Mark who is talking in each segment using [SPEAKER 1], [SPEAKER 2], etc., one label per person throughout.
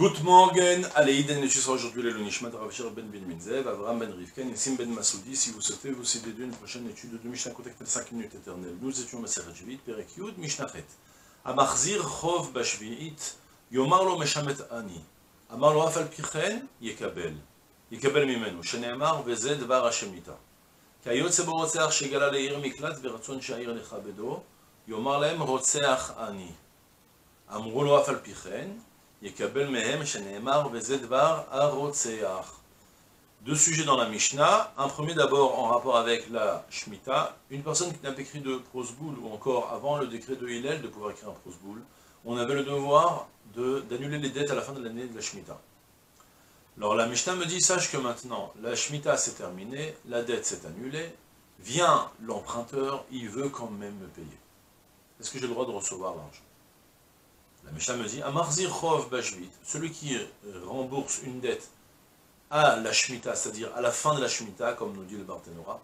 [SPEAKER 1] Good morning, allez, Iden, ce sera aujourd'hui le Nishmat, Rav Shir ben Minzev, Avram ben Rivken, Nissim ben Masoudi. Si vous souhaitez vous céder d'une prochaine étude de Mishnah contactée 5 minutes éternelles. Nous étions Maseret Shvit, Perek Yud, Mishnah Chet. Amachzir Chov Bashviit, Yomar lo Meshamet Ani. Amar lo Afal Pichen, Yekabel. Yekabel Mimenu, Sheneamar Vezed Var Hashemita. Kayot Sebo Rotzeach Shegala Leir Miklat, Veratzon Shair Lechabedo, Yomar Laem Rotzeach Ani. Amru lo Afal Pichen, Yekabel mehem sheneemar vezed var arotseach. Deux sujets dans la Mishnah. Un premier d'abord en rapport avec la Shemitah. Une personne qui n'a pas écrit de prosboul, ou encore avant le décret de Hillel de pouvoir écrire un prosboul, on avait le devoir d'annuler les dettes à la fin de l'année de la Shemitah. Alors la Mishnah me dit, sache que maintenant, la Shemitah s'est terminée, la dette s'est annulée, vient l'emprunteur, il veut quand même me payer. Est-ce que j'ai le droit de recevoir l'argent? La Mishnah me dit, Amarzir Chov Bashvit, celui qui rembourse une dette à la Shemitah, c'est-à-dire à la fin de la Shemitah, comme nous dit le Barthénora,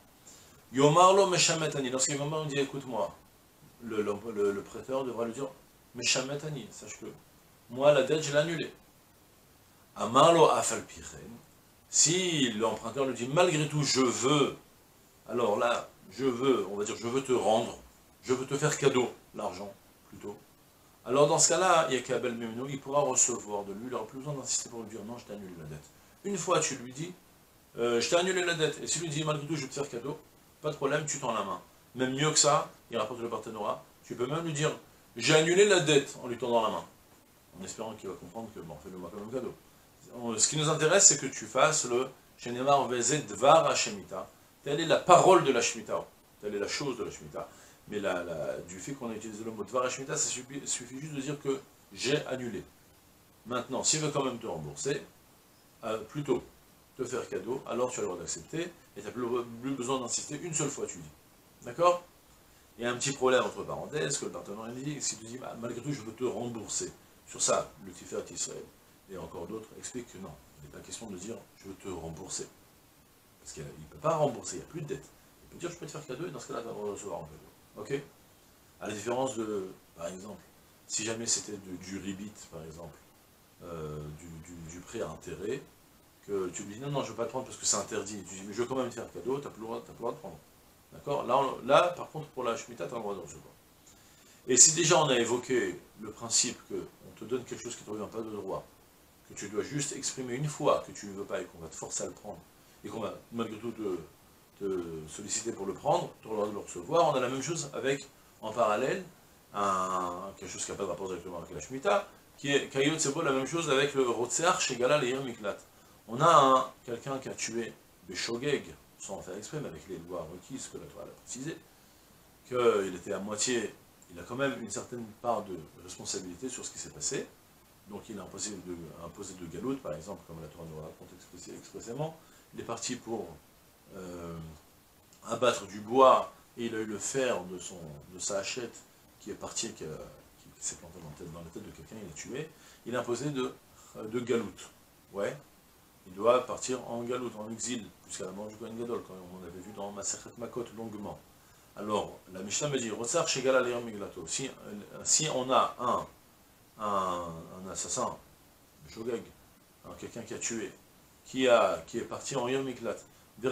[SPEAKER 1] Yomarlo Meshametani, lorsqu'il me dit, écoute-moi, le prêteur devra lui dire, Meshametani, sache que moi la dette je l'ai annulée. Amarlo Afal Pichen, si l'emprunteur lui dit, malgré tout je veux, alors là, je veux, on va dire, je veux te rendre, je veux te faire cadeau, l'argent plutôt. Alors dans ce cas-là, Yekabel Mimenu, il pourra recevoir de lui, il n'aura plus besoin d'insister pour lui dire non, je t'ai annulé la dette. Une fois tu lui dis, je t'ai annulé la dette, et s'il lui dit malgré tout je vais te faire cadeau, pas de problème, tu tends la main. Même mieux que ça, il rapporte le Barthénora, tu peux même lui dire, j'ai annulé la dette en lui tendant la main, en espérant qu'il va comprendre que bon, fais-le-moi comme un cadeau. Ce qui nous intéresse, c'est que tu fasses le Shenemar Vezed Dvar Hashemita, telle est la parole de la Shemitah, telle est la chose de la Shemitah. Mais du fait qu'on a utilisé le mot Dvar Hashemita, ça suffit juste de dire que j'ai annulé. Maintenant, s'il veut quand même te rembourser, plutôt te faire cadeau, alors tu as le droit d'accepter, et tu n'as plus besoin d'insister une seule fois, tu dis. D'accord? Il y a un petit problème entre parenthèses, que le partenaire dit, si tu dis, malgré tout, je veux te rembourser. Sur ça, le Tiferet Israël, et encore d'autres, expliquent que non, il n'est pas question de dire, je veux te rembourser. Parce qu'il ne peut pas rembourser, il n'y a plus de dette. Il peut dire, je peux te faire cadeau, et dans ce cas-là, tu vas recevoir un cadeau. Ok? À la différence de, par exemple, si jamais c'était du ribit, par exemple, du prêt à intérêt, que tu me dis non, non, je ne veux pas le prendre parce que c'est interdit, tu dis mais je veux quand même te faire cadeau, tu n'as plus le droit de prendre. D'accord? Là, par contre, pour la Shemitah, tu as le droit de recevoir. Et si déjà on a évoqué le principe qu'on te donne quelque chose qui ne te revient pas de droit, que tu dois juste exprimer une fois que tu ne veux pas et qu'on va te forcer à le prendre, et qu'on va malgré tout te solliciter pour le prendre, tu auras le droit de le recevoir. On a la même chose avec, en parallèle, quelque chose qui n'a pas de rapport directement avec la Shemitah, qui est Kayot Sebo, la même chose avec le Rotzeach Shegala Leir Miklat. On a quelqu'un qui a tué Beshogeg, sans faire exprès, mais avec les lois requises que la Torah a précisé, qu'il était à moitié, il a quand même une certaine part de responsabilité sur ce qui s'est passé, donc il a imposé de galout, par exemple, comme la Torah nous raconte expressément. Il est parti pour abattre du bois, et il a eu le fer de sa hachette qui est parti, qui s'est planté dans la tête de quelqu'un, il l'a tué. Il a imposé de galoute. Ouais, il doit partir en galoute, en exil, jusqu'à la mort du Kohen Gadol, comme on avait vu dans Masechet Makot longuement. Alors, la Mishnah me dit, Rotsar Shegala Leir Miglato. Si on a un assassin, Shogeg, quelqu'un qui a tué, qui est parti en Ir Miklat, et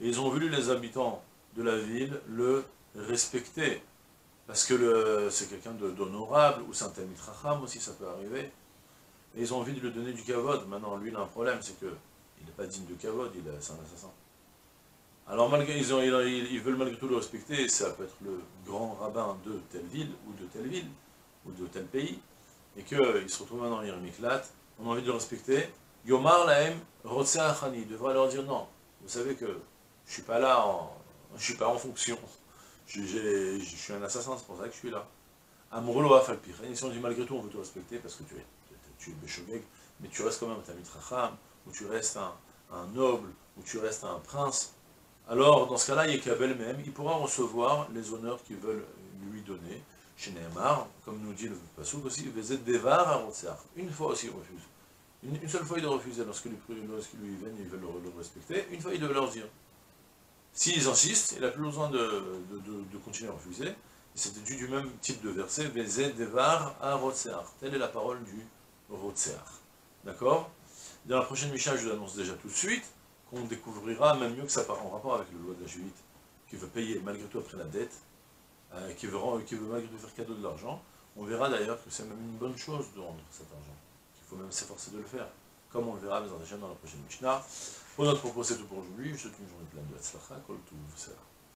[SPEAKER 1] ils ont voulu les habitants de la ville le respecter, parce que c'est quelqu'un d'honorable, ou c'est un Talmid Chacham aussi, ça peut arriver, et ils ont envie de lui donner du kavod. Maintenant, lui, il a un problème, c'est qu'il n'est pas digne de kavod, c'est un assassin. Alors, ils veulent malgré tout le respecter, ça peut être le grand rabbin de telle ville, ou de tel pays, et qu'il se retrouve maintenant en Ir Miklat, on a envie de le respecter. Yomar Lahem Rotzeach Ani devrait leur dire non, vous savez que je suis pas là, je suis pas en fonction, je suis un assassin, c'est pour ça que je suis là. Amrolo Afal Pichen, si on dit malgré tout on veut te respecter parce que tu es Beshogeg, mais tu restes quand même un Talmid Chacham, ou tu restes un noble, ou tu restes un prince, alors dans ce cas-là, Yekabel même, il pourra recevoir les honneurs qu'ils veulent lui donner, chez Nehemar, comme nous dit le Passouk aussi, Vezed Devar Arotzeach, une fois aussi il refuse. Une seule fois, il doit refuser lorsqu'ils lui viennent, ils veulent le respecter. Une fois, il doit leur dire. S'ils insistent, il n'a plus besoin de continuer à refuser. C'était du même type de verset, Vezé Devar à Rotsear. Telle est la parole du Rotsear. D'accord? Dans la prochaine Mishnah, je l'annonce déjà tout de suite, qu'on découvrira même mieux que ça part en rapport avec le loi de la Juifite, qui veut payer malgré tout après la dette, qui veut malgré tout faire cadeau de l'argent. On verra d'ailleurs que c'est même une bonne chose de rendre cet argent, qu'il faut même s'efforcer de le faire, comme on le verra dans la prochaine Mishnah. Pour notre propos, c'est tout pour aujourd'hui. Je te souhaite une journée pleine de Hatzlacha, Kol Tuv, Selah.